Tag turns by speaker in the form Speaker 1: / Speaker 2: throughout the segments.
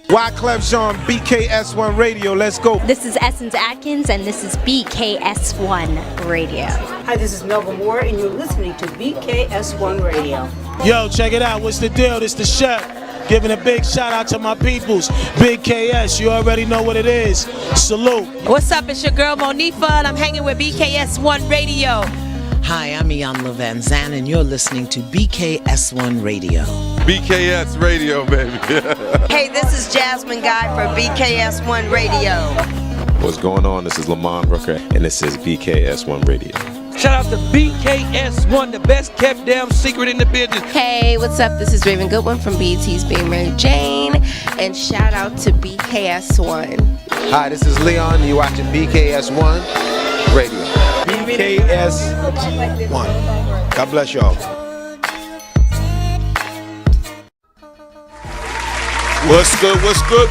Speaker 1: Wyclef Jean, BKS1 Radio. Let's go.
Speaker 2: This is Essence Atkins, and this is BKS1 Radio.
Speaker 3: Hi, this is Melba Moore, and you're listening to BKS1 Radio.
Speaker 4: Yo, check it out. What's the deal? This the chef. Giving a big shout out to my peoples. Big KS, you already know what it is. Salute.
Speaker 5: What's up? It's your girl Monifa, and I'm hanging with BKS1 Radio.
Speaker 6: Hi, I'm Iyanla Van Zandt, and you're listening to BKS1 Radio.
Speaker 7: BKS Radio, baby.
Speaker 8: Hey, this is Jasmine Guy for BKS1 Radio.
Speaker 9: What's going on? This is Lamont Rooker, and this is BKS1 Radio.
Speaker 10: Shout out to BKS1, the best kept damn secret in the business.
Speaker 11: Hey, what's up? This is Raven Goodwin from BET's Being Mary Jane, and shout out to BKS1.
Speaker 12: Hi, this is Leon, and you're watching BKS1 Radio.
Speaker 1: BKS1. God bless y'all.
Speaker 13: What's good,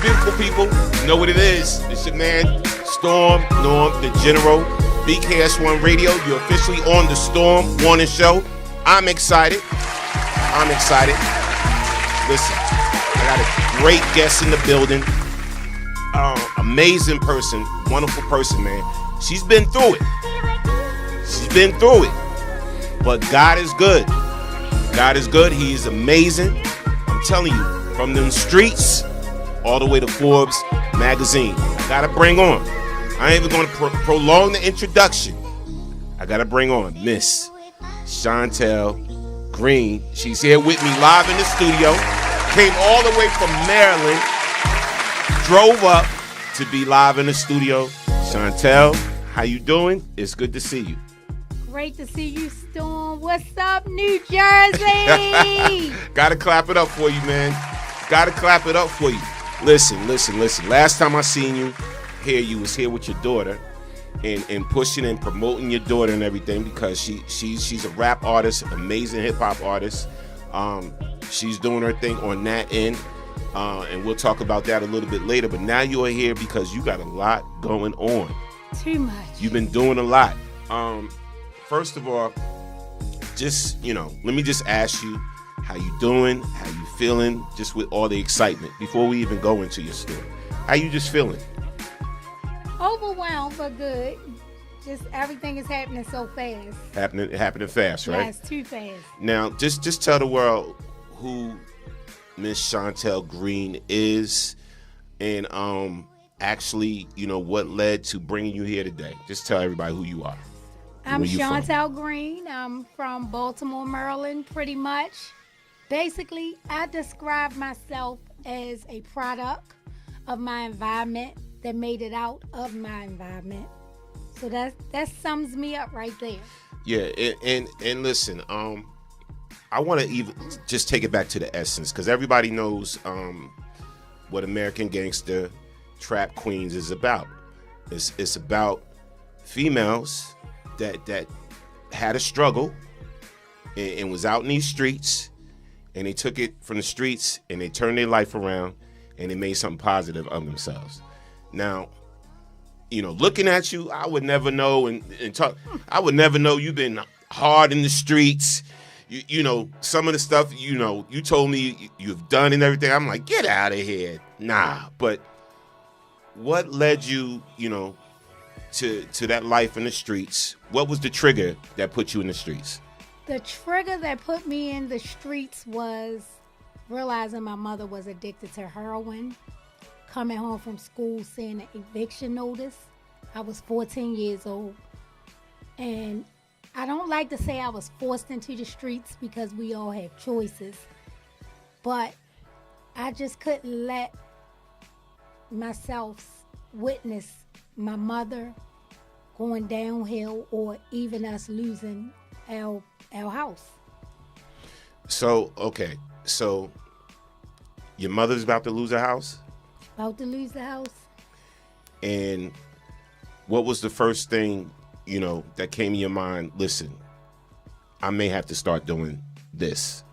Speaker 13: beautiful people? You know what it is. It's your man, Storm Norm, the General. BKS1 Radio, you're officially on the Storm Morning Show. I'm excited. Listen, I got a great guest in the building. Amazing person, wonderful person, man. She's been through it. But God is good. He is amazing. I'm telling you, from them streets all the way to Forbes magazine. I gotta bring on. I ain't even gonna prolong the introduction. I gotta bring on Miss Shontel Greene. She's here with me live in the studio. Came all the way from Maryland. Drove up to be live in the studio. Shontel, how you doing? It's good to see you.
Speaker 14: Great to see you, Storm. What's up, New Jersey?
Speaker 13: Gotta clap it up for you, man. Listen. Last time I seen you here, you was here with your daughter and pushing and promoting your daughter and everything because she's a rap artist, amazing hip hop artist. She's doing her thing on that end. And we'll talk about that a little bit later. But now you are here because you got a lot going on.
Speaker 14: Too much.
Speaker 13: You've been doing a lot. First of all, just, let me just ask you how you doing, how you feeling, just with all the excitement before we even go into your story. How you just feeling?
Speaker 14: Overwhelmed, but good. Just everything is happening so fast.
Speaker 13: Happening fast, right?
Speaker 14: Yes, too fast.
Speaker 13: Now, just tell the world who Miss Shontel Greene is, and actually, what led to bringing you here today. Just tell everybody who you are.
Speaker 14: I'm Shontel Greene. I'm from Baltimore, Maryland, pretty much. Basically, I describe myself as a product of my environment that made it out of my environment. So that sums me up right there.
Speaker 13: Yeah, and listen, I want to even just take it back to the essence, because everybody knows what American Gangster Trap Queens is about. It's about females that had a struggle and was out in these streets, and they took it from the streets and they turned their life around and they made something positive of themselves. Now, looking at you, I would never know and talk. I would never know you've been hard in the streets. Some of the stuff, you told me you've done and everything. I'm like, get out of here. Nah. But what led you, to that life in the streets? What was the trigger that put you in the streets?
Speaker 14: The trigger that put me in the streets was realizing my mother was addicted to heroin, coming home from school seeing an eviction notice. I was 14 years old. And I don't like to say I was forced into the streets because we all have choices. But I just couldn't let myself witness my mother going downhill or even us losing our house.
Speaker 13: So, okay. So, your mother's about to lose her house?
Speaker 14: About to lose the house.
Speaker 13: And what was the first thing, that came in your mind? Listen, I may have to start doing this.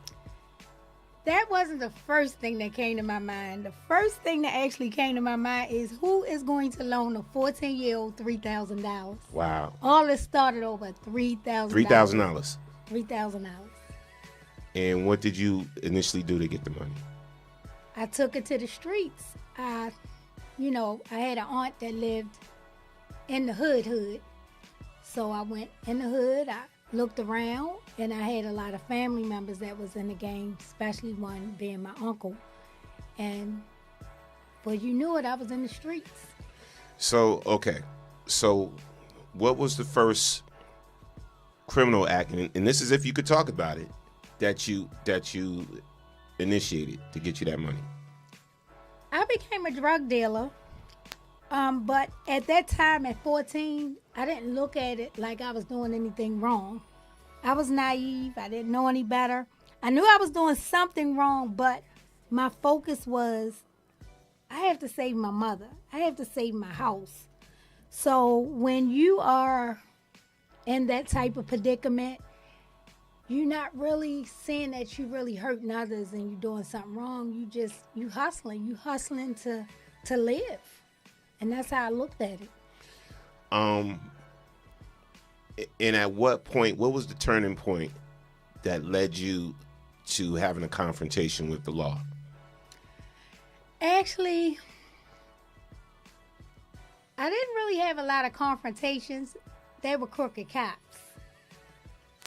Speaker 14: That wasn't the first thing that came to my mind. The first thing that actually came to my mind is who is going to loan a 14-year-old $3,000?
Speaker 13: Wow.
Speaker 14: All this started over $3,000.
Speaker 13: $3,000.
Speaker 14: $3,000.
Speaker 13: And what did you initially do to get the money?
Speaker 14: I took it to the streets. I had an aunt that lived in the hood. So I went in the hood, I looked around, and I had a lot of family members that was in the game, especially one being my uncle. And before you knew it, I was in the streets.
Speaker 13: So, okay. So, what was the first criminal act, and this is if you could talk about it, that you initiated to get you that money?
Speaker 14: I became a drug dealer, but at that time at 14, I didn't look at it like I was doing anything wrong. I was naive. I didn't know any better. I knew I was doing something wrong, but my focus was, I have to save my mother. I have to save my house. So when you are in that type of predicament, you're not really saying that you really hurting others and you're doing something wrong. You hustling. You hustling to live. And that's how I looked at it.
Speaker 13: And at what point, what was the turning point that led you to having a confrontation with the law?
Speaker 14: Actually, I didn't really have a lot of confrontations. They were crooked cops.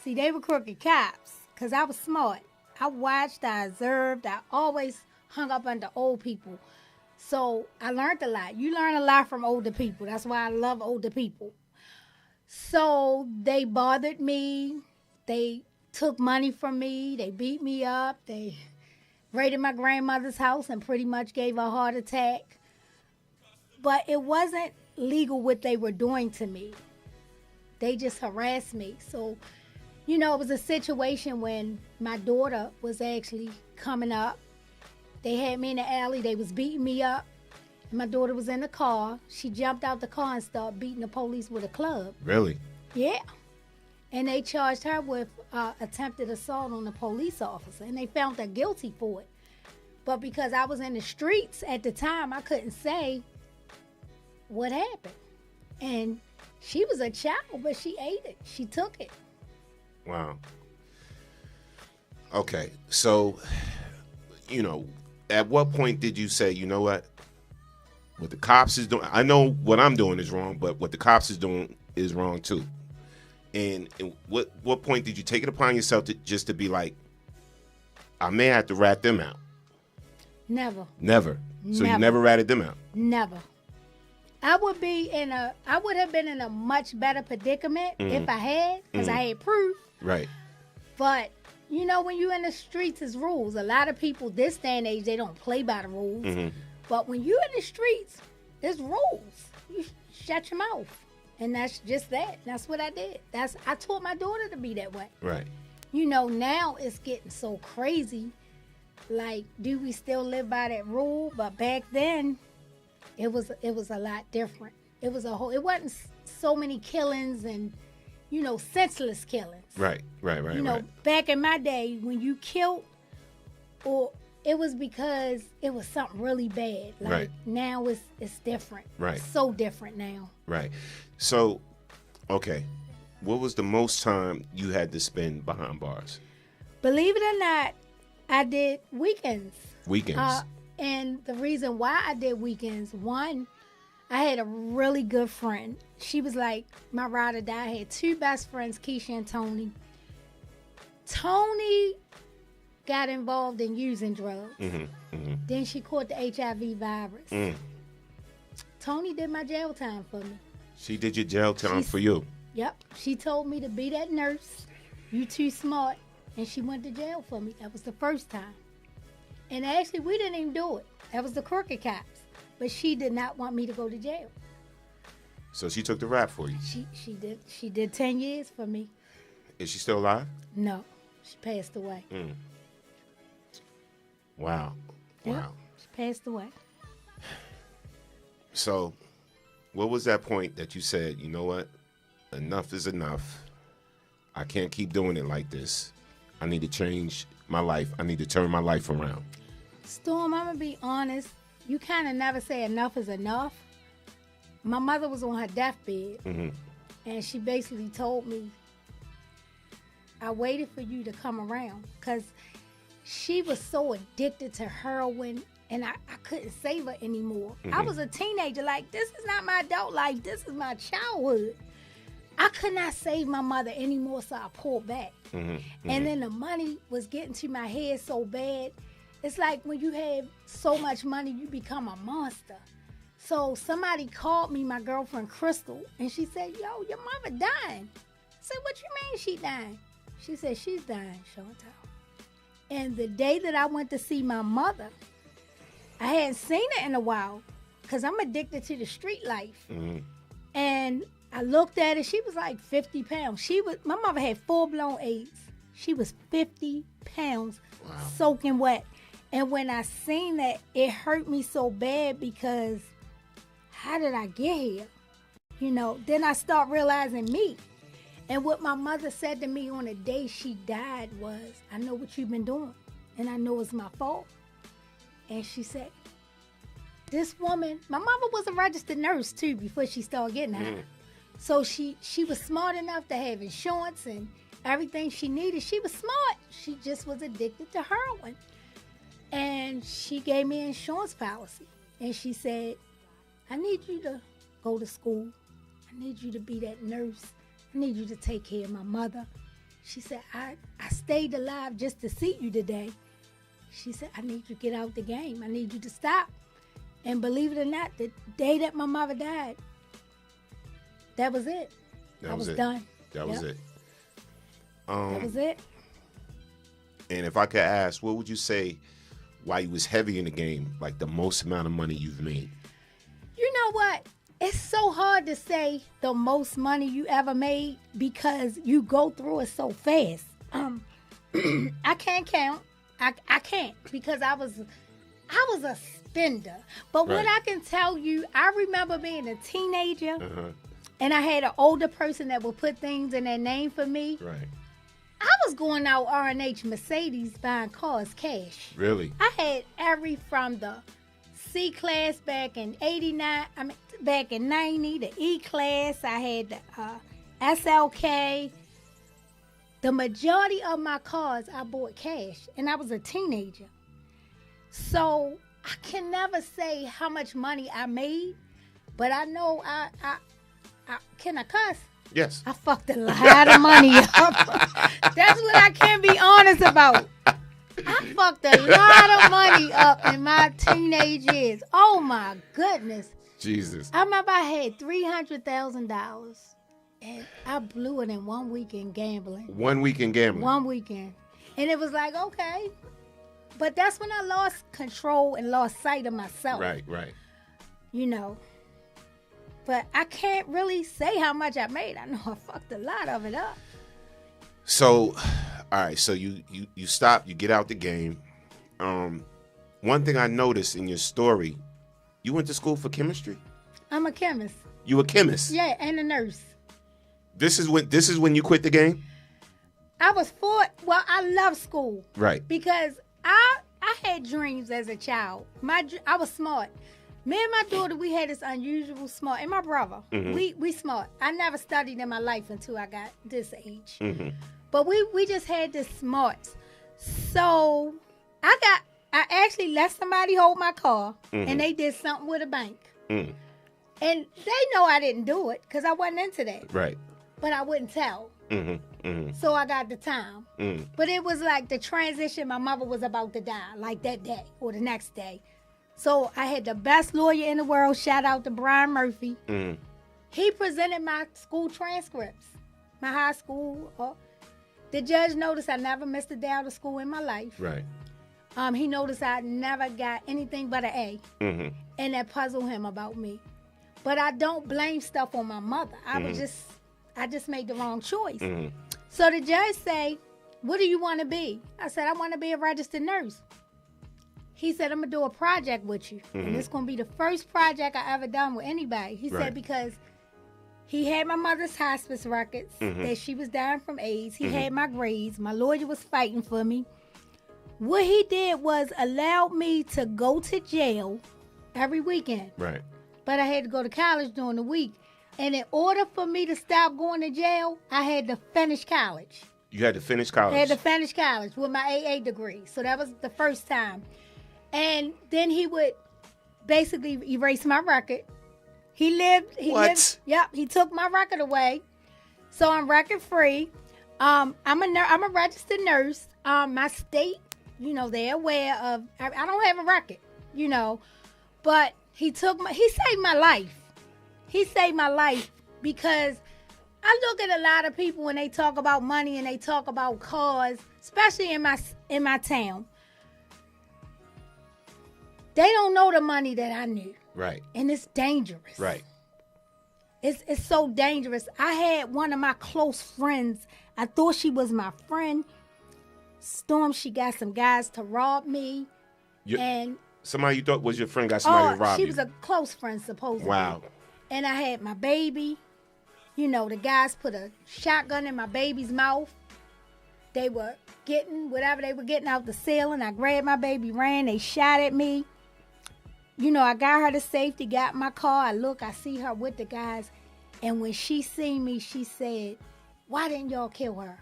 Speaker 14: See, they were crooked cops because I was smart. I watched, I observed, I always hung up under old people. So I learned a lot. You learn a lot from older people. That's why I love older people. So they bothered me. They took money from me. They beat me up. They raided my grandmother's house and pretty much gave her a heart attack. But it wasn't legal what they were doing to me. They just harassed me. So, it was a situation when my daughter was actually coming up. They had me in the alley. They was beating me up. My daughter was in the car. She jumped out the car and started beating the police with a club.
Speaker 13: Really?
Speaker 14: Yeah. And they charged her with attempted assault on a police officer. And they found her guilty for it. But because I was in the streets at the time, I couldn't say what happened. And she was a child, but she ate it. She took it.
Speaker 13: Wow. Okay. So, at what point did you say, you know what the cops is doing, I know what I'm doing is wrong, but what the cops is doing is wrong too. And what point did you take it upon yourself to be like, I may have to rat them out?
Speaker 14: Never.
Speaker 13: So you never ratted them out?
Speaker 14: Never. I would have been in a much better predicament if I had, because I had proof.
Speaker 13: Right.
Speaker 14: But, when you're in the streets, it's rules. A lot of people this day and age, they don't play by the rules. Mm-hmm. But when you're in the streets, there's rules. You shut your mouth. And that's just that. That's what I did. I taught my daughter to be that way.
Speaker 13: Right.
Speaker 14: Now it's getting so crazy. Like, do we still live by that rule? But back then, it was a lot different. It wasn't so many killings and, senseless killings.
Speaker 13: Right.
Speaker 14: Back in my day, when you killed, or it was because it was something really bad. Like,
Speaker 13: right.
Speaker 14: Now it's different.
Speaker 13: Right.
Speaker 14: It's so different now.
Speaker 13: Right. So, okay, what was the most time you had to spend behind bars?
Speaker 14: Believe it or not, I did weekends.
Speaker 13: Weekends.
Speaker 14: And the reason why I did weekends, one, I had a really good friend. She was like my ride or die. I had two best friends, Keisha and Tony. Tony got involved in using drugs. Then she caught the HIV virus. Tony did my jail time for me.
Speaker 13: She did your jail time for you?
Speaker 14: Yep. She told me to be that nurse. You too smart. And she went to jail for me. That was the first time. And actually, we didn't even do it. That was the crooked cops. But she did not want me to go to jail.
Speaker 13: So she took the rap for you?
Speaker 14: She did. She did 10 years for me.
Speaker 13: Is she still alive?
Speaker 14: No. She passed away.
Speaker 13: Wow.
Speaker 14: Yep.
Speaker 13: Wow.
Speaker 14: She passed away.
Speaker 13: So, what was that point that you said, you know what? Enough is enough. I can't keep doing it like this. I need to change my life. I need to turn my life around.
Speaker 14: Storm, I'm going to be honest. You kind of never say enough is enough. My mother was on her deathbed. And she basically told me, I waited for you to come around. Because she was so addicted to heroin and I couldn't save her anymore. I was a teenager. Like, this is not my adult life. This is my childhood. I could not save my mother anymore, so I pulled back. And then the money was getting to my head so bad. It's like when you have so much money, you become a monster. So somebody called me, my girlfriend Crystal, and she said, yo, your mother dying. I said, what you mean she dying? She said, she's dying, Shontel. And the day that I went to see my mother, I hadn't seen her in a while because I'm addicted to the street life. And I looked at her. She was like 50 pounds. My mother had full-blown AIDS. She was 50 pounds, soaking wet. And when I seen that, it hurt me so bad because how did I get here? You know, then I start realizing me. And what my mother said to me on the day she died was, I know what you've been doing, and I know it's my fault. And she said, this woman, my mama was a registered nurse too before she started getting high. So she was smart enough to have insurance and everything she needed. She was smart. She just was addicted to heroin. And she gave me an insurance policy. And she said, I need you to go to school. I need you to be that nurse. I need you to take care of my mother. She said, I stayed alive just to see you today. She said, I need you to get out the game. I need you to stop. And believe it or not, the day that my mother died, that was it. I was done.
Speaker 13: That was it.
Speaker 14: That was it.
Speaker 13: And if I could ask, what would you say while you was heavy in the game, like the most amount of money you've made?
Speaker 14: You know what? It's so hard to say the most money you ever made because you go through it so fast. I can't count. I can't because I was a spender. But what I can tell you, I remember being a teenager and I had an older person that would put things in their name for me.
Speaker 13: Right.
Speaker 14: I was going out R&H Mercedes buying cars cash.
Speaker 13: Really?
Speaker 14: I had from the C-Class back in 89, back in 90, the E-Class. I had the SLK. The majority of my cars I bought cash, and I was a teenager. So I can never say how much money I made, but I know I can I cuss?
Speaker 13: Yes.
Speaker 14: I fucked a lot of money up. That's what I can be honest about. I fucked a lot of money up in my teenage years. Oh my goodness.
Speaker 13: Jesus.
Speaker 14: I remember I had $300,000 and I blew it in 1 weekend gambling.
Speaker 13: 1 weekend gambling.
Speaker 14: 1 weekend. And it was like, okay. But that's when I lost control and lost sight of myself.
Speaker 13: Right.
Speaker 14: You know. But I can't really say how much I made. I know I fucked a lot of it up.
Speaker 13: So, all right. So you stop. You get out the game. One thing I noticed in your story, you went to school for chemistry.
Speaker 14: I'm a chemist.
Speaker 13: You a chemist?
Speaker 14: Yeah, and a nurse.
Speaker 13: This is when you quit the game.
Speaker 14: I love school.
Speaker 13: Right.
Speaker 14: Because I had dreams as a child. I was smart. Me and my daughter, we had this unusual smart, and my brother, we smart. I never studied in my life until I got this age. But we just had this smarts. So I actually let somebody hold my car, and they did something with a bank. And they know I didn't do it because I wasn't into that.
Speaker 13: Right.
Speaker 14: But I wouldn't tell. So I got the time. But it was like the transition. My mother was about to die, like that day or the next day. So I had the best lawyer in the world. Shout out to Brian Murphy. He presented my school transcripts, my high school. The judge noticed I never missed a day out of school in my life.
Speaker 13: Right.
Speaker 14: He noticed I never got anything but an A. And that puzzled him about me. But I don't blame stuff on my mother. I just made the wrong choice. So the judge say, what do you want to be? I said, I want to be a registered nurse. He said, I'm going to do a project with you. And it's going to be the first project I ever done with anybody. He said, because he had my mother's hospice records, that she was dying from AIDS. He had my grades. My lawyer was fighting for me. What he did was allow me to go to jail every weekend.
Speaker 13: Right.
Speaker 14: But I had to go to college during the week. And in order for me to stop going to jail, I had to finish college.
Speaker 13: You had to finish college?
Speaker 14: I had to finish college with my AA degree. So that was the first time. And then he would basically erase my record. He lived. Yep. He took my record away, so I'm record free. I'm a registered nurse. My state, they're aware of. I don't have a record, but he saved my life. He saved my life because I look at a lot of people when they talk about money and they talk about cars, especially in my town. They don't know the money that I knew.
Speaker 13: Right.
Speaker 14: And it's dangerous.
Speaker 13: Right.
Speaker 14: It's so dangerous. I had one of my close friends. I thought she was my friend. Storm, she got some guys to rob me. And
Speaker 13: somebody you thought was your friend got somebody to rob you?
Speaker 14: She was a close friend, supposedly.
Speaker 13: Wow.
Speaker 14: And I had my baby. The guys put a shotgun in my baby's mouth. They were getting whatever they were getting out the ceiling. I grabbed my baby, ran. They shot at me. I got her to safety, got my car. I see her with the guys. And when she seen me, she said, "Why didn't y'all kill her?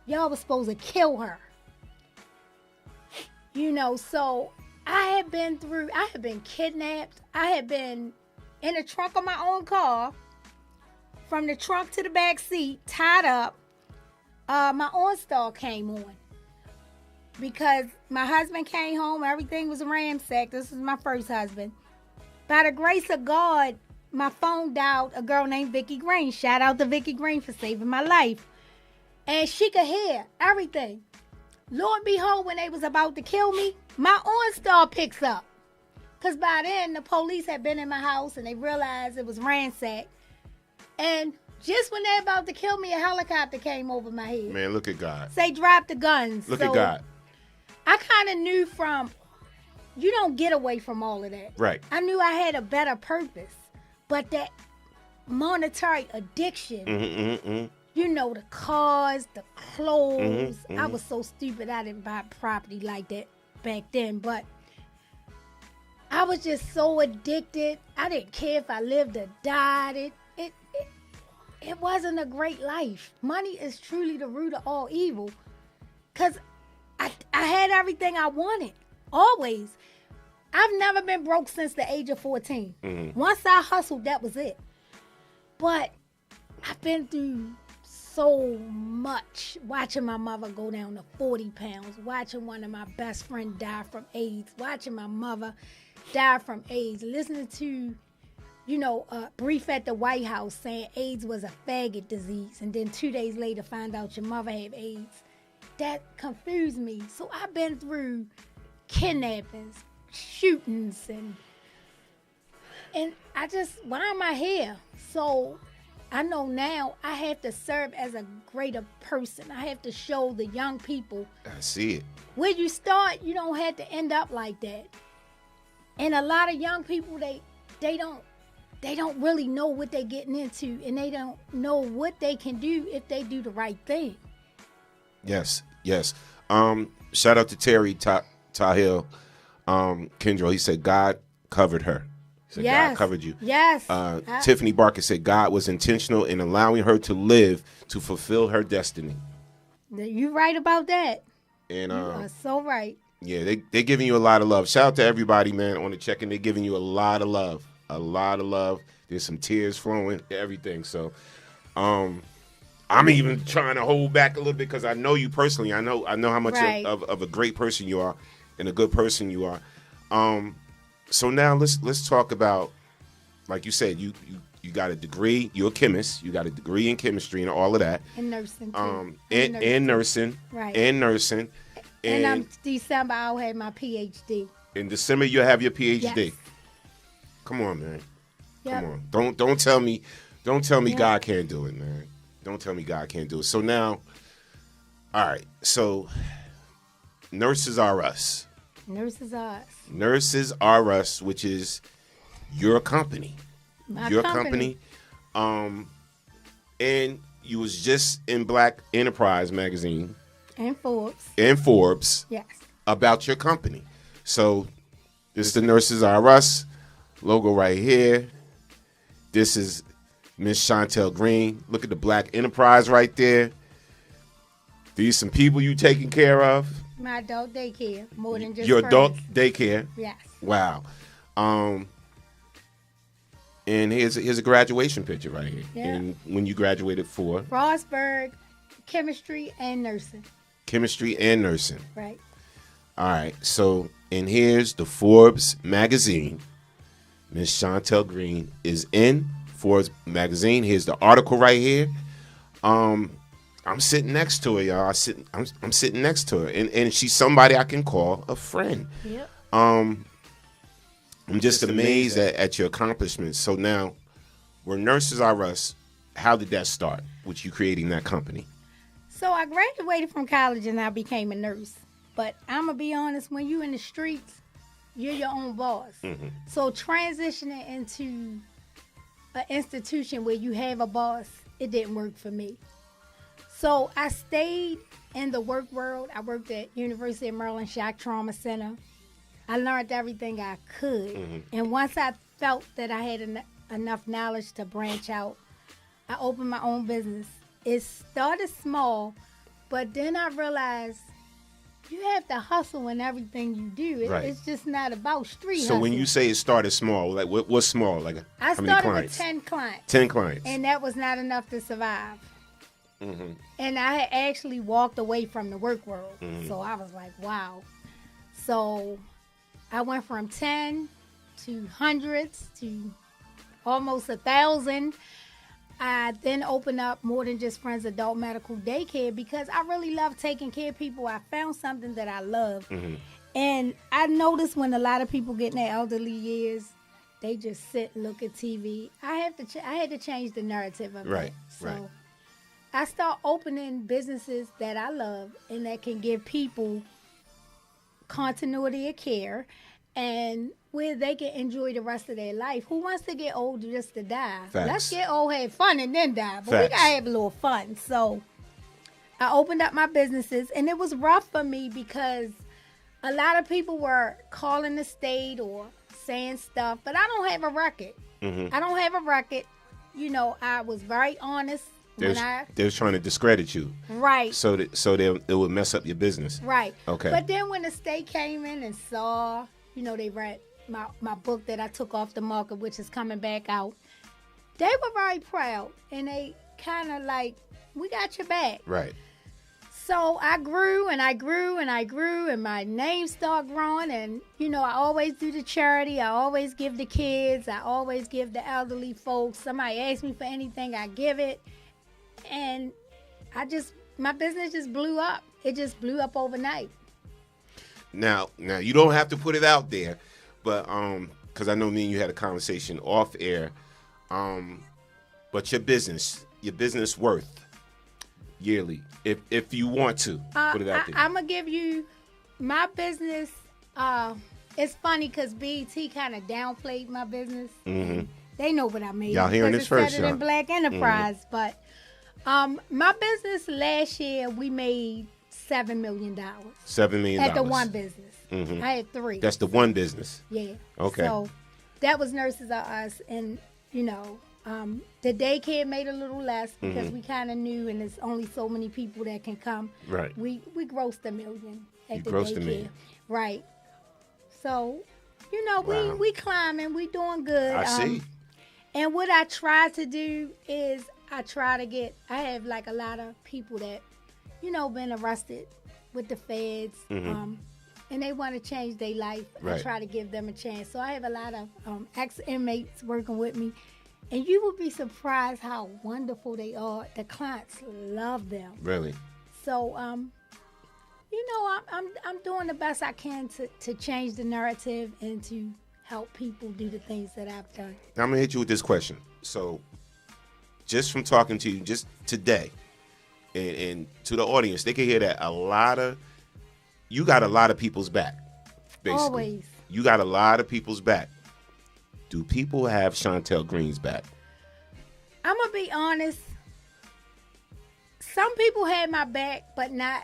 Speaker 14: Y'all was supposed to kill her." So I had been kidnapped. I had been in the trunk of my own car, from the trunk to the back seat, tied up. My OnStar came on because my husband came home. Everything was ransacked. This was my first husband. By the grace of God, my phone dialed a girl named Vicky Greene. Shout out to Vicky Greene for saving my life. And she could hear everything. Lo and behold, when they was about to kill me, my OnStar picks up. Because by then, the police had been in my house and they realized it was ransacked. And just when they're about to kill me, a helicopter came over my head.
Speaker 13: Man, look at God.
Speaker 14: Say, drop the guns.
Speaker 13: Look at God.
Speaker 14: I kind of knew you don't get away from all of that.
Speaker 13: Right.
Speaker 14: I knew I had a better purpose. But that monetary addiction, the cars, the clothes. I was so stupid I didn't buy property like that back then. But I was just so addicted. I didn't care if I lived or died. It wasn't a great life. Money is truly the root of all evil. Because I had everything I wanted. Always. I've never been broke since the age of 14. Once I hustled, that was it. But I've been through so much. Watching my mother go down to 40 pounds. Watching one of my best friends die from AIDS. Watching my mother die from AIDS. Listening to, a brief at the White House saying AIDS was a faggot disease. And then 2 days later find out your mother had AIDS. That confused me. So I've been through kidnappings, shootings, and why am I here? So I know now I have to serve as a greater person. I have to show the young people.
Speaker 13: I see it.
Speaker 14: Where you start, you don't have to end up like that. And a lot of young people, they don't really know what they're getting into, and they don't know what they can do if they do the right thing.
Speaker 13: Yes. Shout out to Terry Tahil Kendra. He said God covered her. He said God covered you.
Speaker 14: Yes.
Speaker 13: Tiffany Barker said God was intentional in allowing her to live to fulfill her destiny.
Speaker 14: You right about that.
Speaker 13: And
Speaker 14: you are so right.
Speaker 13: Yeah, they're giving you a lot of love. Shout out to everybody, man, on the check-in. They're giving you a lot of love. A lot of love. There's some tears flowing, everything. So I'm even trying to hold back a little bit because I know you personally. I know how much of a great person you are and a good person you are. So now let's talk about, like you said, you got a degree. You're a chemist. You got a degree in chemistry and all of that.
Speaker 14: And nursing too.
Speaker 13: And nursing. Right. And nursing.
Speaker 14: And December I'll have my PhD.
Speaker 13: In December you'll have your PhD.
Speaker 14: Yes.
Speaker 13: Come on, man.
Speaker 14: Yep.
Speaker 13: Come on. Don't tell me God can't do it, man. Don't tell me God can't do it. So now, all right. So Nurses Are Us.
Speaker 14: Nurses Are Us.
Speaker 13: Nurses Are Us, which is your company.
Speaker 14: Your company.
Speaker 13: And you was just in Black Enterprise magazine.
Speaker 14: And Forbes.
Speaker 13: Yes. About your company. So this is the Nurses Are Us logo right here. This is Miss Shontel Greene. Look at the Black Enterprise right there. These some people you taking care of.
Speaker 14: My adult daycare, more than just
Speaker 13: your
Speaker 14: friends.
Speaker 13: adult daycare.
Speaker 14: Yes.
Speaker 13: Wow. And here's a graduation picture right here.
Speaker 14: Yeah.
Speaker 13: And when you graduated for
Speaker 14: Frostburg, chemistry and nursing.
Speaker 13: chemistry and nursing.
Speaker 14: Right.
Speaker 13: All right. So, and here's the Forbes magazine. Miss Shontel Greene is in Forbes magazine. Here's the article right here. I'm sitting next to her, y'all. I'm sitting next to her, and she's somebody I can call a friend.
Speaker 14: Yep.
Speaker 13: I'm just amazed at your accomplishments. So now, where Nurses Are Us, how did that start with you creating that company?
Speaker 14: So I graduated from college and I became a nurse. But I'm going to be honest, when you're in the streets, you're your own boss.
Speaker 13: Mm-hmm.
Speaker 14: So transitioning into an institution where you have a boss, it didn't work for me. So I stayed in the work world. I worked at University of Maryland Shock Trauma Center. I learned everything I could.
Speaker 13: Mm-hmm.
Speaker 14: And once I felt that I had enough knowledge to branch out, I opened my own business. It started small, but then I realized you have to hustle in everything you do.
Speaker 13: Right.
Speaker 14: It's just not about street
Speaker 13: So
Speaker 14: hustle.
Speaker 13: when you say it started small, like what's small? Like
Speaker 14: I
Speaker 13: how many
Speaker 14: started
Speaker 13: clients?
Speaker 14: with 10 clients.
Speaker 13: 10 clients.
Speaker 14: And that was not enough to survive.
Speaker 13: Mm-hmm.
Speaker 14: And I had actually walked away from the work world.
Speaker 13: Mm-hmm.
Speaker 14: So I was like, wow. So I went from 10 to hundreds to almost 1,000. I then opened up More Than Just Friends Adult Medical Daycare because I really love taking care of people. I found something that I love.
Speaker 13: Mm-hmm.
Speaker 14: And I noticed when a lot of people get in their elderly years, they just sit and look at TV. I had to change the narrative of
Speaker 13: Right,
Speaker 14: it. So
Speaker 13: right.
Speaker 14: I start opening businesses that I love and that can give people continuity of care and where they can enjoy the rest of their life. Who wants to get old just to die?
Speaker 13: Facts.
Speaker 14: Let's get old, have fun, and then die. But we
Speaker 13: Facts.
Speaker 14: gotta have a little fun. So I opened up my businesses, and it was rough for me because a lot of people were calling the state or saying stuff, but I don't have a record.
Speaker 13: Mm-hmm.
Speaker 14: I don't have a record. You know, I was very honest when
Speaker 13: They was trying to discredit you.
Speaker 14: Right.
Speaker 13: So it would mess up your business.
Speaker 14: Right.
Speaker 13: Okay.
Speaker 14: But then when the state came in and saw, you know, they read my book that I took off the market, which is coming back out, they were very proud. And they kind of like, we got your back.
Speaker 13: Right.
Speaker 14: So I grew and I grew and I grew and my name started growing. And, you know, I always do the charity. I always give the kids. I always give the elderly folks. Somebody asks me for anything, I give it. And my business just blew up. It just blew up overnight.
Speaker 13: Now you don't have to put it out there, but because I know me and you had a conversation off air, but your business worth yearly, if you want to put it out there.
Speaker 14: I'm gonna give you my business. It's funny because BET kind of downplayed my business.
Speaker 13: Mm-hmm.
Speaker 14: They know what I made.
Speaker 13: Y'all hearing this first,
Speaker 14: in
Speaker 13: y'all.
Speaker 14: Black Enterprise, but my business last year we made $7 million.
Speaker 13: $7 million
Speaker 14: At the one business.
Speaker 13: Mm-hmm.
Speaker 14: I had 3.
Speaker 13: That's the one business.
Speaker 14: Yeah.
Speaker 13: Okay.
Speaker 14: So that was Nurses Are Us, and you know, the daycare made a little less because we kind of knew, and there's only so many people that can come.
Speaker 13: Right.
Speaker 14: We grossed $1 million at
Speaker 13: You
Speaker 14: the
Speaker 13: grossed
Speaker 14: daycare.
Speaker 13: $1 million.
Speaker 14: Right. So, you know,
Speaker 13: Wow.
Speaker 14: we climbing, we doing good.
Speaker 13: I see.
Speaker 14: And what I try to do is I have like a lot of people that, you know, been arrested with the feds,
Speaker 13: Mm-hmm.
Speaker 14: and they want to change their life.
Speaker 13: Right.
Speaker 14: I try to give them a chance. So I have a lot of ex-inmates working with me, and you will be surprised how wonderful they are. The clients love them.
Speaker 13: Really.
Speaker 14: So, you know, I'm doing the best I can to change the narrative and to help people do the things that I've done.
Speaker 13: Now I'm gonna hit you with this question. So, just from talking to you just today, and to the audience, they can hear that you got a lot of people's back. Basically,
Speaker 14: Always.
Speaker 13: You got a lot of people's back. Do people have Shontel Greene's back?
Speaker 14: I'm gonna be honest. Some people had my back, but not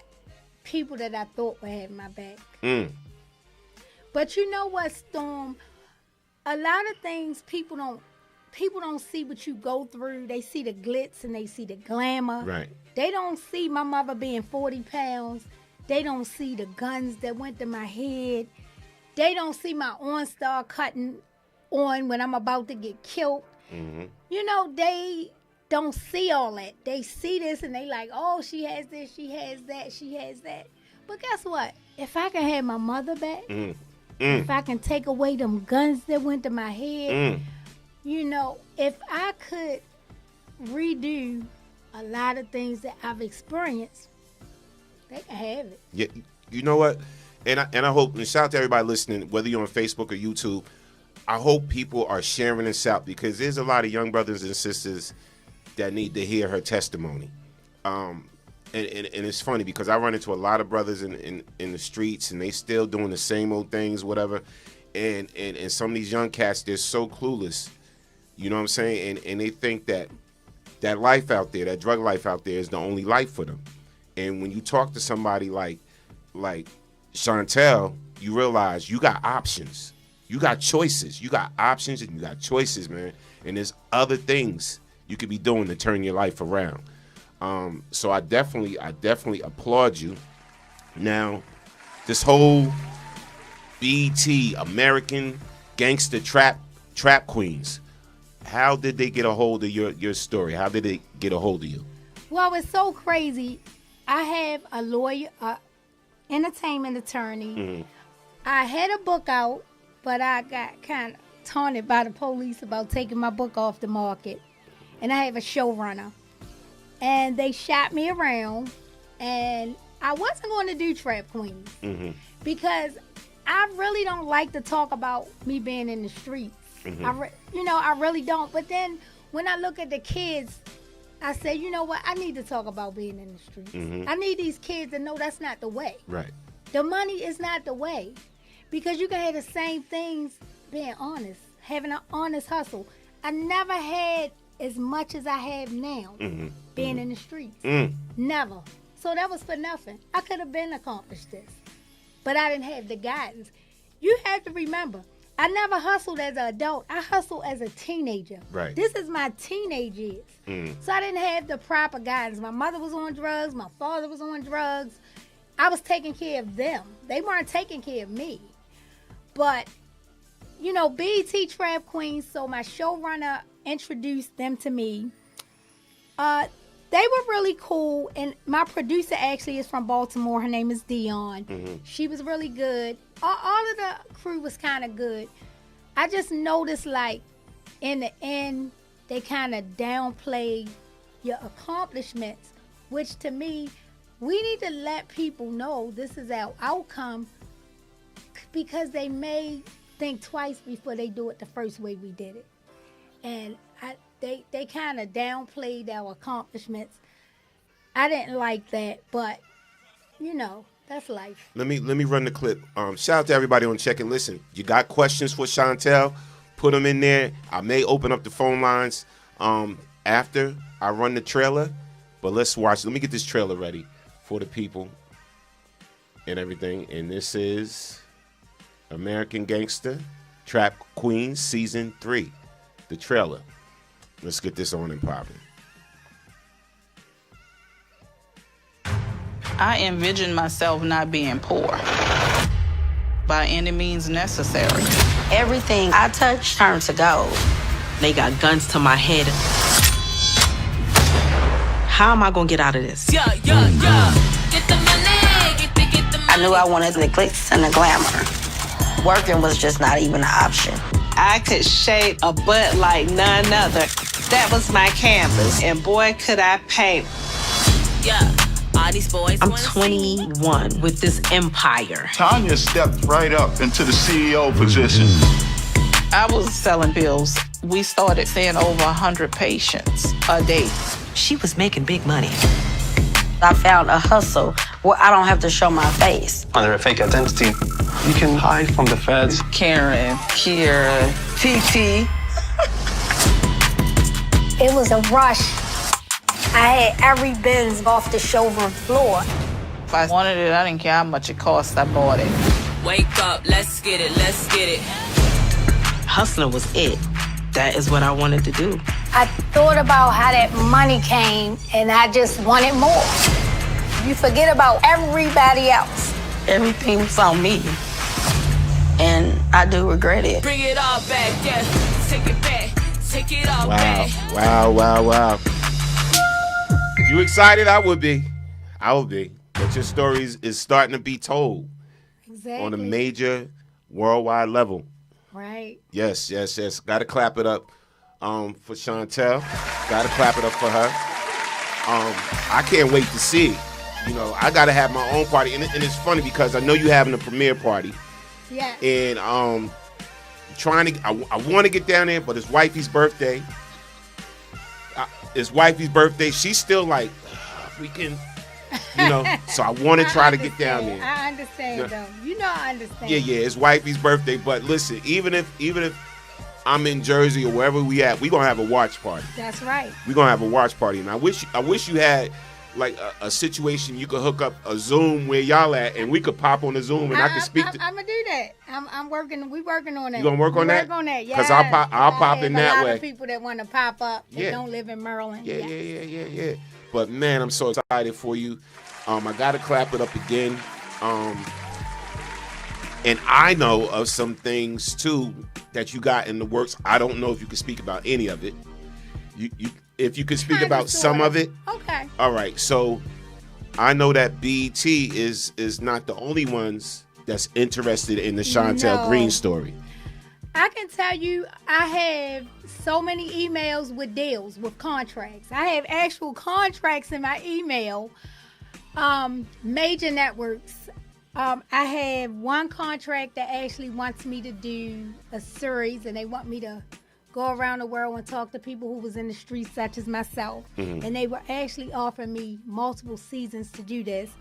Speaker 14: people that I thought would have my back. But you know what, Storm? A lot of things people don't see what you go through. They see the glitz and they see the glamour.
Speaker 13: Right.
Speaker 14: They don't see my mother being 40 pounds They don't see the guns that went to my head. They don't see my OnStar cutting on when I'm about to get killed.
Speaker 13: Mm-hmm.
Speaker 14: You know, they don't see all that. They see this and they like, oh, she has this, she has that, she has that. But guess what? If I can have my mother back, if I can take away them guns that went to my head, you know, if I could redo a lot of things that I've experienced, they can have it.
Speaker 13: Yeah, you know what? And I hope, and shout out to everybody listening, whether you're on Facebook or YouTube, I hope people are sharing this out because there's a lot of young brothers and sisters that need to hear her testimony. And it's funny because I run into a lot of brothers in the streets and they still doing the same old things, whatever. And some of these young cats, they're so clueless. You know what I'm saying? And they think that life out there, that drug life out there is the only life for them. And when you talk to somebody like Shontel, you realize you got options. You got choices. You got options and you got choices, man. And there's other things you could be doing to turn your life around. So I definitely applaud you. Now, this whole BET, American Gangster Trap Queens, how did they get a hold of your story? How did they get a hold of you?
Speaker 14: Well, it's so crazy. I have a lawyer, entertainment attorney. Mm-hmm. I had a book out, but I got kind of taunted by the police about taking my book off the market. And I have a showrunner. And they shot me around. And I wasn't going to do Trap Queens. Mm-hmm. Because I really don't like to talk about me being in the streets. Mm-hmm. I really don't. But then when I look at the kids, I say, you know what? I need to talk about being in the streets. Mm-hmm. I need these kids to know that's not the way.
Speaker 13: Right.
Speaker 14: The money is not the way. Because you can have the same things being honest, having an honest hustle. I never had as much as I have now being in the streets. Never. So that was for nothing. I could have been accomplished this. But I didn't have the guidance. You have to remember, I never hustled as an adult. I hustled as a teenager.
Speaker 13: Right.
Speaker 14: This is my teenage years. So I didn't have the proper guidance. My mother was on drugs. My father was on drugs. I was taking care of them. They weren't taking care of me. But, you know, BET Trap Queens, so my showrunner introduced them to me. They were really cool, and my producer actually is from Baltimore. Her name is Dion. Mm-hmm. She was really good. All of the crew was kind of good. I just noticed, like, in the end, they kind of downplay your accomplishments, which to me, we need to let people know this is our outcome because they may think twice before they do it the first way we did it. And they kind of downplayed our accomplishments. I didn't like that, but, you know, that's life.
Speaker 13: Let me run the clip. Shout out to everybody on Check and Listen. You got questions for Shontel? Put them in there. I may open up the phone lines after I run the trailer, but let's watch. Let me get this trailer ready for the people and everything. And this is American Gangster Trap Queens Season 3, the trailer. Let's get this on and popping.
Speaker 15: I envision myself not being poor by any means necessary.
Speaker 8: Everything I touch turns to gold.
Speaker 6: They got guns to my head. How am I gonna get out of this?
Speaker 8: Get the money, get the money. I knew I wanted the glitz and the glamour. Working was just not even an option.
Speaker 15: I could shape a butt like none other. That was my canvas, and boy, could I paint.
Speaker 8: Yeah. All these boys.
Speaker 6: I'm 21 with this empire.
Speaker 16: Tanya stepped right up into the CEO position.
Speaker 15: I was selling pills. We started seeing over 100 patients a day.
Speaker 6: She was making big money.
Speaker 8: I found a hustle where I don't have to show my face.
Speaker 17: Under a fake identity, you can hide from the feds.
Speaker 15: Karen, Kira, TT.
Speaker 14: It was a rush. I had every Benz off the showroom floor.
Speaker 15: If I wanted it, I didn't care how much it cost, I bought it.
Speaker 8: Wake up, let's get it, let's get it.
Speaker 6: Hustling was it. That is what I wanted to do.
Speaker 14: I thought about how that money came, and I just wanted more.
Speaker 8: You forget about everybody else. Everything was on me. And I do regret it.
Speaker 5: Bring it all back, yeah. Take it back. Take it all back.
Speaker 13: Wow. You excited? I would be. But your story is starting to be told.
Speaker 14: Exactly.
Speaker 13: On a major worldwide level.
Speaker 14: Right.
Speaker 13: Yes. Got to clap it up for Shontel. Got to clap it up for her. I can't wait to see it. You know, I got to have my own party. And it's funny because I know you having a premiere party.
Speaker 14: Yeah.
Speaker 13: And I want to get down there, but it's wifey's birthday. She's still like, we can, you know. So I want to try to get down there.
Speaker 14: I understand, though. You know I understand.
Speaker 13: Yeah. It's wifey's birthday. But listen, even if I'm in Jersey or wherever we at, we gonna have a watch party.
Speaker 14: That's right.
Speaker 13: We gonna have a watch party, and I wish you had like a situation you could hook up a Zoom where y'all at, and we could pop on the Zoom, and I could speak.
Speaker 14: I'm gonna do that. I'm working. We working on that.
Speaker 13: You gonna work on that?
Speaker 14: Work on that. Yeah.
Speaker 13: Because I'll pop in that way.
Speaker 14: A lot of people that want to pop up that don't live in Maryland.
Speaker 13: Yeah. But man, I'm so excited for you. I gotta clap it up again. And I know of some things too that you got in the works. I don't know if you can speak about any of it. If you could speak about some of it.
Speaker 14: Okay.
Speaker 13: All right. So I know that BET is not the only ones that's interested in the Shontel Greene story.
Speaker 14: I can tell you I have so many emails with deals, with contracts. I have actual contracts in my email. Major networks. I have one contract that actually wants me to do a series, and they want me to go around the world and talk to people who was in the streets, such as myself. Mm-hmm. And they were actually offering me multiple seasons to do this.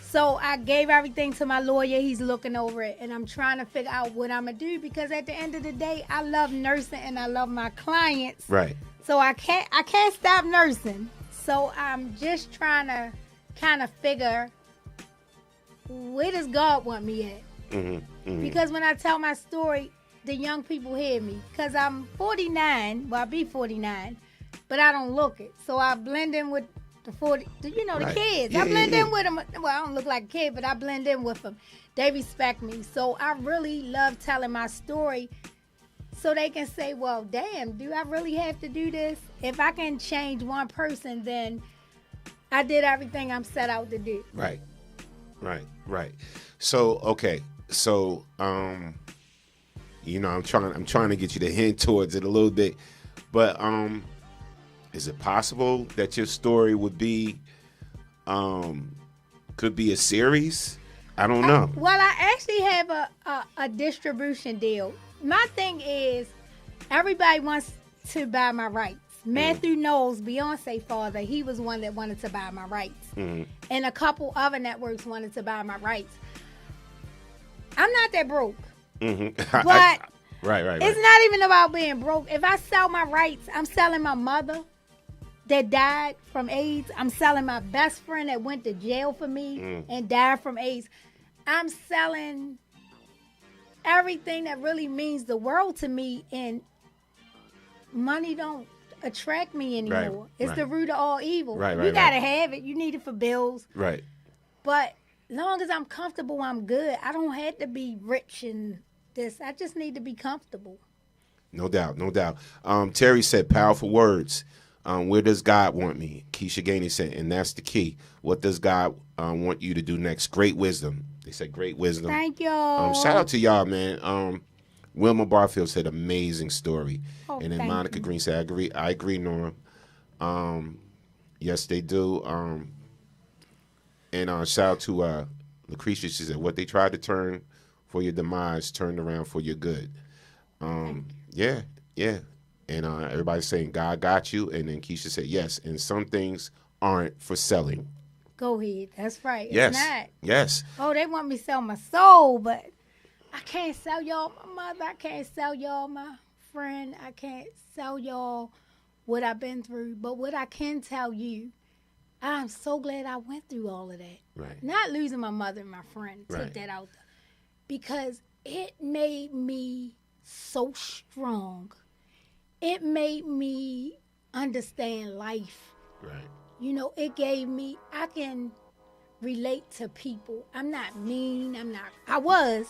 Speaker 14: So I gave everything to my lawyer. He's looking over it, and I'm trying to figure out what I'm going to do, because at the end of the day, I love nursing and I love my clients.
Speaker 13: Right.
Speaker 14: So I can't stop nursing. So I'm just trying to kind of figure, where does God want me at? Mm-hmm. Mm-hmm. Because when I tell my story, the young people hear me, because I'm 49. Well, I'll be 49, but I don't look it. So I blend in with the kids. I blend in with them. Well, I don't look like a kid, but I blend in with them. They respect me. So I really love telling my story, so they can say, well, damn, do I really have to do this? If I can change one person, then I did everything I'm set out to do.
Speaker 13: Right. So, okay. So, you know, I'm trying to get you to hint towards it a little bit, but is it possible that your story would be, could be a series? I don't know.
Speaker 14: Well, I actually have a distribution deal. My thing is, everybody wants to buy my rights. Matthew Knowles, Beyonce father, he was one that wanted to buy my rights. Mm-hmm. And a couple other networks wanted to buy my rights. I'm not that broke. Mm-hmm. But
Speaker 13: right.
Speaker 14: It's not even about being broke. If I sell my rights, I'm selling my mother that died from AIDS. I'm selling my best friend that went to jail for me and died from AIDS. I'm selling everything that really means the world to me, and money don't attract me anymore. It's the root of all evil. You gotta have it. You need it for bills.
Speaker 13: Right.
Speaker 14: But long as I'm comfortable, I'm good. I don't have to be rich and this. I just need to be comfortable.
Speaker 13: No doubt. Terry said, powerful words. Where does God want me? Keisha Gainey said, and that's the key. What does God want you to do next? Great wisdom. They said great wisdom.
Speaker 14: Thank you.
Speaker 13: Shout out to y'all, man. Wilma Barfield said amazing story. And then Monica Green said, I agree, Norm. Yes, they do. And shout out to Lucretia. She said, what they tried to turn for your demise turned around for your good. Yeah. And everybody's saying God got you. And then Keisha said, yes. And some things aren't for selling.
Speaker 14: Go ahead. That's right.
Speaker 13: Yes.
Speaker 14: It's not.
Speaker 13: Yes.
Speaker 14: Oh, they want me to sell my soul, but I can't sell y'all my mother. I can't sell y'all my friend. I can't sell y'all what I've been through. But what I can tell you, I'm so glad I went through all of that.
Speaker 13: Right.
Speaker 14: Not losing my mother and my friend. Take that out there. Because it made me so strong. It made me understand life.
Speaker 13: Right.
Speaker 14: You know, it gave me, I can relate to people. I'm not mean. I was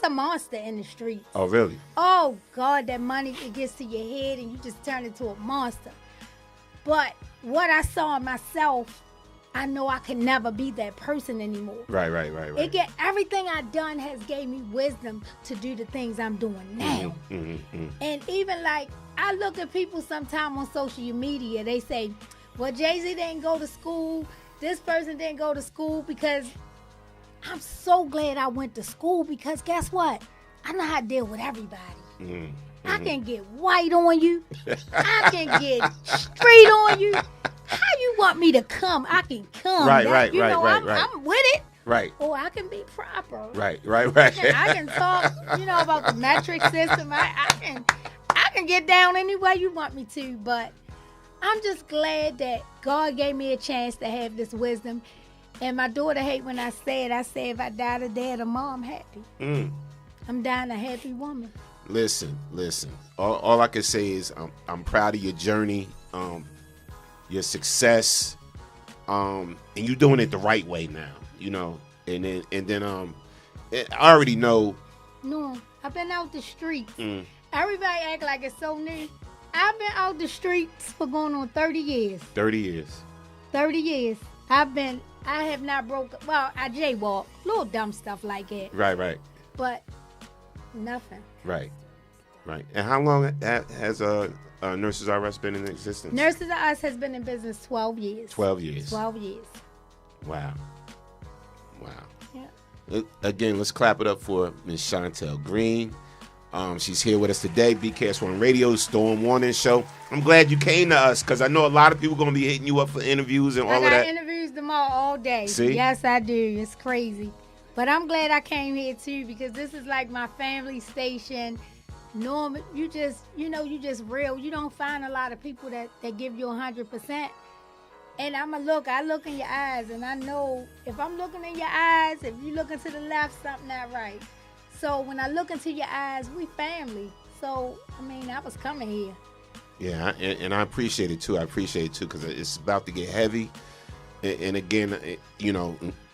Speaker 14: a monster in the streets.
Speaker 13: Oh, really?
Speaker 14: Oh, God, that money, it gets to your head and you just turn into a monster. But what I saw in myself, I know I can never be that person anymore.
Speaker 13: Right.
Speaker 14: Everything I done has gave me wisdom to do the things I'm doing now. And even like, I look at people sometime on social media, they say, well, Jay-Z didn't go to school. This person didn't go to school, because I'm so glad I went to school, because guess what? I know how to deal with everybody. I can get white on you. I can get straight on you. How you want me to come? I can come.
Speaker 13: Right.
Speaker 14: I'm with it.
Speaker 13: Right.
Speaker 14: Oh, I can be proper.
Speaker 13: Right.
Speaker 14: I can talk, about the metric system. I can get down any way you want me to, but I'm just glad that God gave me a chance to have this wisdom. And my daughter hate when I say if I die today, a mom happy. I'm dying a happy woman.
Speaker 13: Listen. All I can say is I'm proud of your journey, your success, and you're doing it the right way now. And then I already know.
Speaker 14: No, I've been out the streets. Everybody act like it's so new. I've been out the streets for going on 30 years.
Speaker 13: 30 years.
Speaker 14: 30 years. I have not broke. Well, I jaywalk, little dumb stuff like that.
Speaker 13: Right.
Speaker 14: But nothing.
Speaker 13: Right. And how long has Nurses R Us been in existence?
Speaker 14: Nurses R Us has been in business 12 years.
Speaker 13: 12 years.
Speaker 14: 12 years.
Speaker 13: Wow.
Speaker 14: Yeah.
Speaker 13: Again, let's clap it up for Miss Shontel Greene. She's here with us today, BKS1 Radio, Storm Warning Show. I'm glad you came to us, because I know a lot of people going to be hitting you up for interviews and all of that.
Speaker 14: I got interviews tomorrow all day.
Speaker 13: See?
Speaker 14: Yes, I do. It's crazy. But I'm glad I came here, too, because this is like my family station. Norm, you just real. You don't find a lot of people that give you 100%. And I look in your eyes, and I know if I'm looking in your eyes, if you looking to the left, something not right. So when I look into your eyes, we family. So, I was coming here.
Speaker 13: Yeah, and I appreciate it, too. Because it's about to get heavy. And again,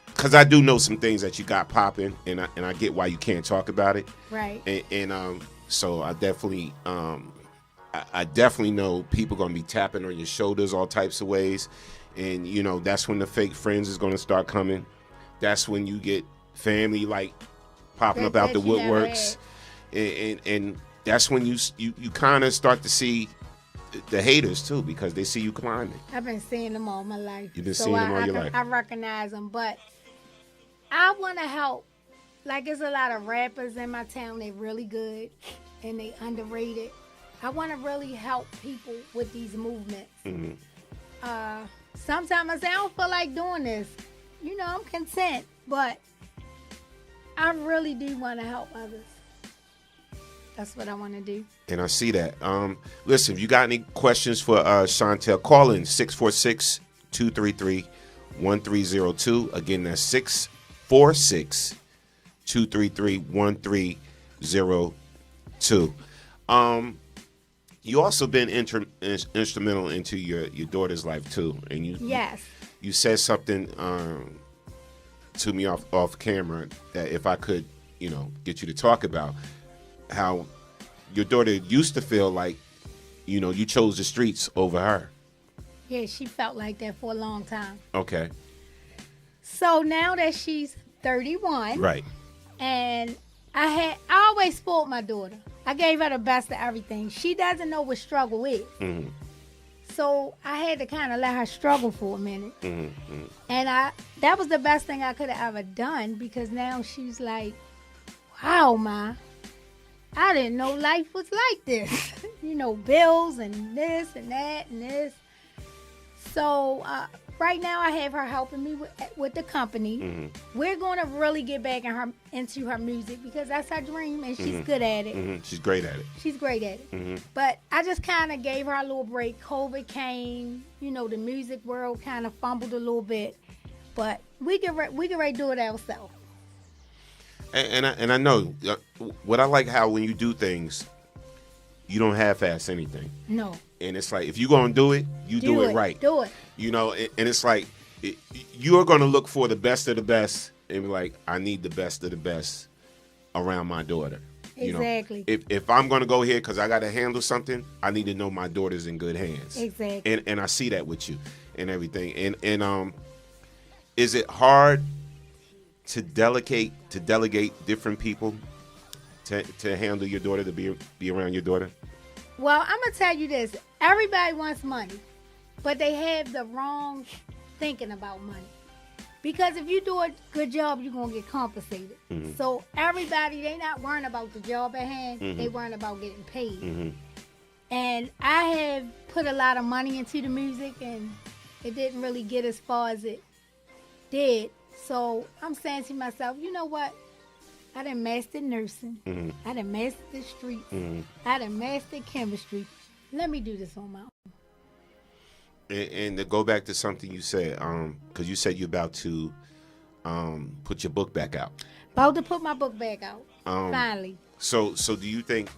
Speaker 13: because I do know some things that you got popping, and I get why you can't talk about it.
Speaker 14: Right.
Speaker 13: And so I definitely know people going to be tapping on your shoulders all types of ways. And, that's when the fake friends is going to start coming. That's when you get family, like, popping up out the woodworks, and that's when you kind of start to see the haters too, because they see you climbing.
Speaker 14: I've been seeing them all my life.
Speaker 13: You've been seeing them all your life.
Speaker 14: I recognize them, but I want to help. Like, there's a lot of rappers in my town. They're really good and they underrated. I want to really help people with these movements. Sometimes I say I don't feel like doing this. I'm content, but I really do want to help others. That's what I want to do. And
Speaker 13: I see that. Listen, if you got any questions for Shontel, call in 646-233-1302. Again, that's 646-233-1302. You also been instrumental into your daughter's life too, and
Speaker 14: yes.
Speaker 13: You said something to me off camera that if I could, get you to talk about how your daughter used to feel like, you chose the streets over her.
Speaker 14: Yeah, she felt like that for a long time.
Speaker 13: Okay.
Speaker 14: So now that she's 31,
Speaker 13: right,
Speaker 14: and I always spoiled my daughter. I gave her the best of everything. She doesn't know what struggle is. Mm-hmm. So I had to kind of let her struggle for a minute. Mm-hmm. And that was the best thing I could have ever done, because now she's like, wow, Ma, I didn't know life was like this. Bills and this and that and this. So right now I have her helping me with the company. Mm-hmm. We're going to really get back into her music, because that's her dream, and she's good at it.
Speaker 13: Mm-hmm. She's great at it.
Speaker 14: She's great at it.
Speaker 13: Mm-hmm.
Speaker 14: But I just kind of gave her a little break. COVID came. The music world kind of fumbled a little bit. But we can ready to do it ourselves.
Speaker 13: And I know what I like, how when you do things, you don't half-ass anything.
Speaker 14: No.
Speaker 13: And it's like, if you're going to do it, you do it right.
Speaker 14: Do it.
Speaker 13: And it's like, you're going to look for the best of the best and be like, I need the best of the best around my daughter.
Speaker 14: Exactly.
Speaker 13: If I'm going to go here because I got to handle something, I need to know my daughter's in good hands.
Speaker 14: Exactly.
Speaker 13: And I see that with you and everything. And is it hard to delegate different people to handle your daughter, to be around your daughter?
Speaker 14: Well, I'm going to tell you this. Everybody wants money, but they have the wrong thinking about money. Because if you do a good job, you're going to get compensated. Mm-hmm. So everybody, they not worrying about the job at hand. Mm-hmm. They worrying about getting paid. Mm-hmm. And I have put a lot of money into the music, and it didn't really get as far as it did. So I'm saying to myself, you know what? I done mastered nursing. Mm-hmm. I done mastered the streets. Mm-hmm. I done mastered chemistry. Let me do this on my own.
Speaker 13: And to go back to something you said, because you said you're about to put your book back out.
Speaker 14: About to put my book back out, finally.
Speaker 13: So do you think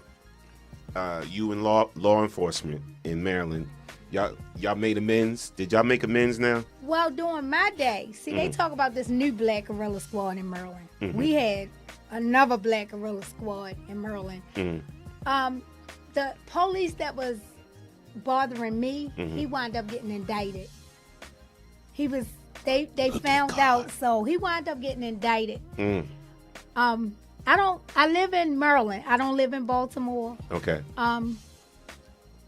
Speaker 13: you and law enforcement in Maryland, y'all made amends? Did y'all make amends now?
Speaker 14: Well, during my day, they talk about this new Black Guerrilla Squad in Maryland. Mm-hmm. We had another Black Guerrilla Squad in Maryland. Mm-hmm. The police that was bothering me, mm-hmm. he wound up getting indicted. They found out, so he wound up getting indicted. Mm. I live in Maryland. I don't live in Baltimore.
Speaker 13: Okay.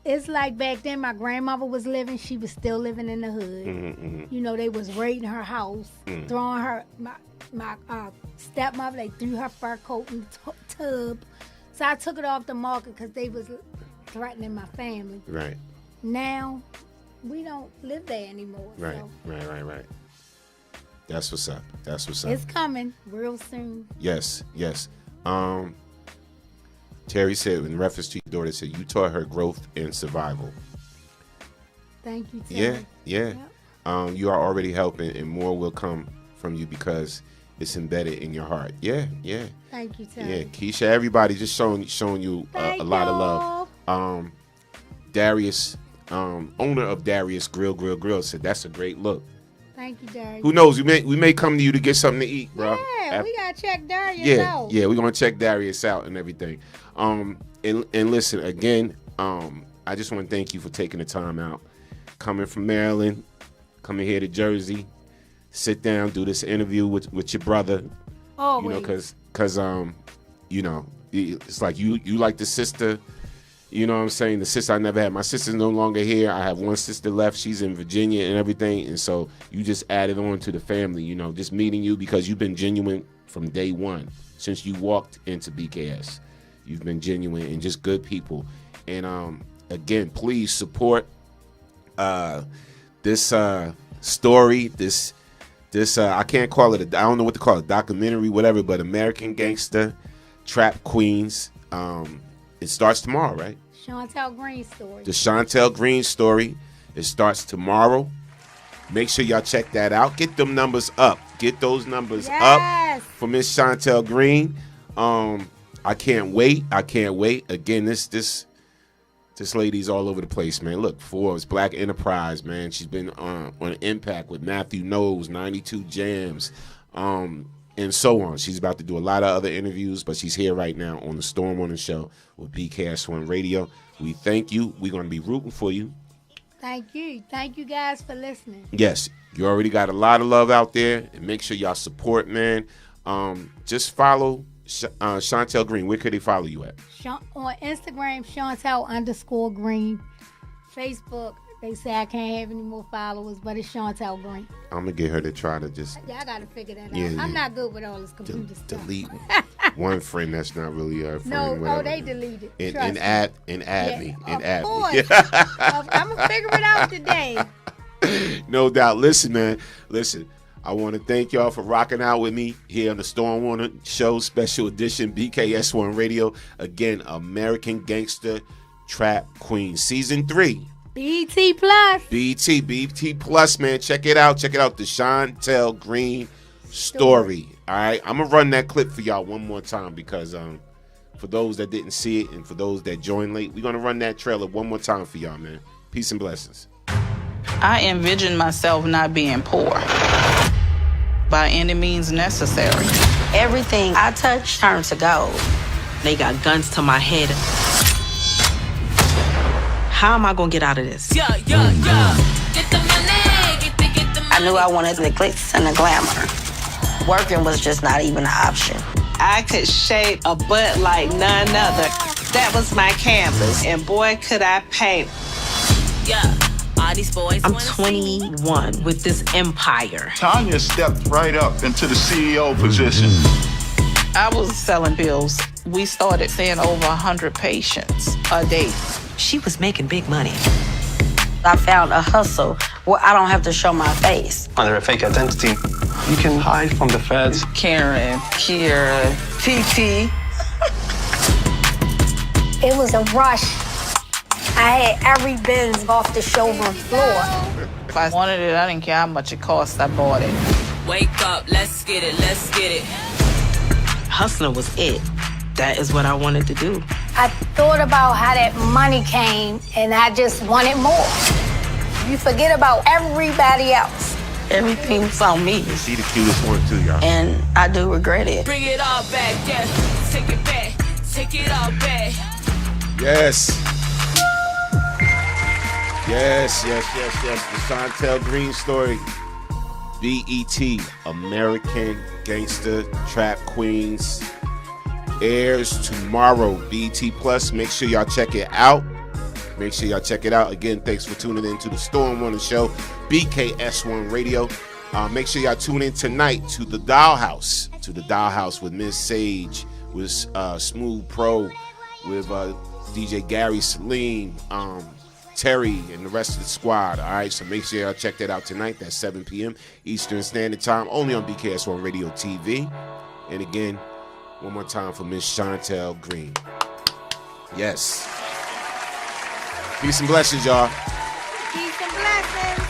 Speaker 14: It's like back then my grandmother was living, she was still living in the hood. Mm-hmm, mm-hmm. You know, they was raiding her house, throwing her, my stepmother, they threw her fur coat in the tub. So I took it off the market because they was threatening my family.
Speaker 13: Right.
Speaker 14: Now, we don't live there anymore.
Speaker 13: Right,
Speaker 14: so.
Speaker 13: Right. That's what's up.
Speaker 14: It's coming real soon.
Speaker 13: Yes. Terry said, in reference to your daughter, said you taught her growth and survival.
Speaker 14: Thank you, Terry.
Speaker 13: Yeah. Yep. You are already helping, and more will come from you because it's embedded in your heart. Yeah.
Speaker 14: Thank you, Terry.
Speaker 13: Yeah, Keisha, everybody just showing you a lot of love. Darius, owner of Darius Grill said that's a great look.
Speaker 14: Thank you, Darius.
Speaker 13: Who knows? We may come to you to get something to eat, bro.
Speaker 14: Yeah, we gotta check Darius out.
Speaker 13: Yeah, we're gonna check Darius out and everything. And listen again. I just want to thank you for taking the time out, coming from Maryland, coming here to Jersey, sit down, do this interview with your brother.
Speaker 14: Oh,
Speaker 13: you know, because you know, it's like you like the sister. You know what I'm saying? The sister I never had. My sister's no longer here. I have one sister left. She's in Virginia and everything. And so you just added on to the family, you know, just meeting you because you've been genuine from day one. Since you walked into BKS, you've been genuine and just good people. And again, please support this story, this I can't call it I don't know what to call it, documentary, whatever, but American Gangster, Trap Queens. It starts tomorrow, right?
Speaker 14: Shontel Greene story.
Speaker 13: The Shontel Greene story. It starts tomorrow. Make sure y'all check that out. Get them numbers up. Get those numbers up for Miss Shontel Greene. I can't wait. Again, this lady's all over the place, man. Look, Forbes, Black Enterprise, man. She's been on Impact with Matthew Knowles, 92 Jams. And so on. She's about to do a lot of other interviews, but she's here right now on the Storm Morning Show with BKS1 Radio. We thank you. We're going to be rooting for you.
Speaker 14: Thank you. Thank you guys for listening.
Speaker 13: Yes, you already got a lot of love out there. And make sure y'all support, man. Just follow Shontel Greene. Where could they follow you at?
Speaker 14: On Instagram, Shontel_Greene. Facebook, they say I can't have any more followers, but it's Shontel Greene.
Speaker 13: I'm going to get her to try to just...
Speaker 14: Y'all got to figure that out. I'm not good with all this computer stuff.
Speaker 13: Delete one friend that's not really a friend.
Speaker 14: No,
Speaker 13: whatever.
Speaker 14: they deleted.
Speaker 13: And add me.
Speaker 14: Of course. I'm going to figure it out today.
Speaker 13: No doubt. Listen, man. I want to thank y'all for rocking out with me here on the Storm Warner Show, Special Edition, BKS1 Radio. Again, American Gangster, Trap Queen, Season 3.
Speaker 14: BT Plus.
Speaker 13: BT Plus, man. Check it out. The Shontel Greene story. All right. I'm going to run that clip for y'all one more time because for those that didn't see it and for those that joined late, we're going to run that trailer one more time for y'all, man. Peace and blessings.
Speaker 15: I envision myself not being poor by any means necessary.
Speaker 8: Everything I touch turns to gold.
Speaker 18: They got guns to my head. How am I gonna get out of this?
Speaker 8: I knew I wanted the glitz and the glamour. Working was just not even an option.
Speaker 15: I could shape a butt like none other. That was my canvas, and boy, could I paint.
Speaker 18: I'm 21 with this empire.
Speaker 16: Tanya stepped right up into the CEO position.
Speaker 15: I was selling pills. We started seeing over 100 patients a day.
Speaker 18: She was making big money.
Speaker 8: I found a hustle where I don't have to show my face.
Speaker 17: Under a fake identity, you can hide from the feds.
Speaker 15: Karen, Kira, TT.
Speaker 14: It was a rush. I had every Benz off the showroom floor.
Speaker 15: If I wanted it, I didn't care how much it cost, I bought it.
Speaker 5: Wake up, let's get it, let's get it.
Speaker 18: Hustling was it. That is what I wanted to do.
Speaker 14: I thought about how that money came, and I just wanted more. You forget about everybody else.
Speaker 8: Everything was on me.
Speaker 13: See the cutest one too, y'all.
Speaker 8: And I do regret it.
Speaker 5: Bring it all back, yeah. Take it back, take it all back.
Speaker 13: Yes. Yes. The Shontel Greene story. BET, American Gangster Trap Queens, airs tomorrow. BET Plus. Make sure y'all check it out. Again, thanks for tuning in to the Storm Warning Show, BKS1 Radio. Make sure y'all tune in tonight to the Dollhouse. With Miss Sage, with Smooth Pro, with DJ Gary Salim, Terry, and the rest of the squad. All right, so make sure y'all check that out tonight. That's 7 p.m. Eastern Standard Time, only on BKS1 Radio TV. And again, one more time for Miss Shontel Greene. Yes. Peace and blessings, y'all.
Speaker 14: Peace and blessings.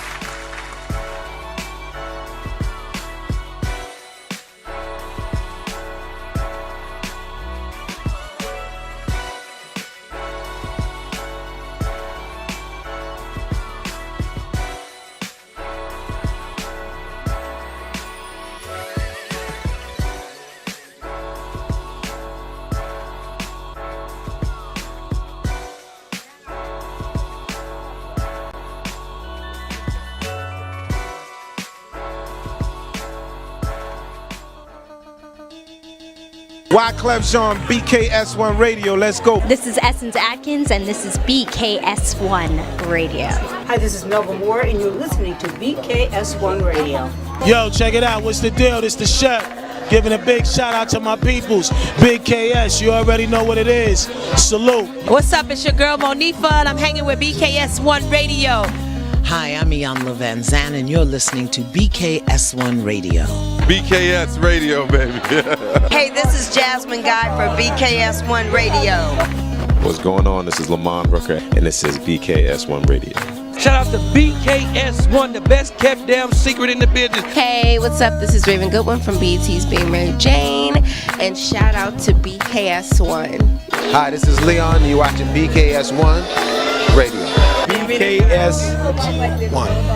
Speaker 1: Wyclef Jean, BKS1 Radio. Let's go.
Speaker 2: This is Essence Atkins, and this is BKS1 Radio.
Speaker 3: Hi, this is Nova Moore, and you're listening to BKS1 Radio.
Speaker 4: Yo, check it out. What's the deal? This the chef. Giving a big shout out to my peoples. Big KS, you already know what it is. Salute.
Speaker 5: What's up? It's your girl Monifa, and I'm hanging with BKS1 Radio.
Speaker 6: Hi, I'm Iyanla Van Zandt, and you're listening to BKS1 Radio.
Speaker 7: BKS Radio, baby.
Speaker 8: Hey, this is Jasmine Guy for BKS1 Radio.
Speaker 9: What's going on? This is Lamont Rooker, and this is BKS1 Radio.
Speaker 10: Shout out to BKS1, the best kept damn secret in the business.
Speaker 11: Hey, what's up? This is Raven Goodwin from BET's Being Mary Jane. And shout out to BKS1.
Speaker 12: Hi, this is Leon. You're watching BKS1 Radio.
Speaker 1: BKS1.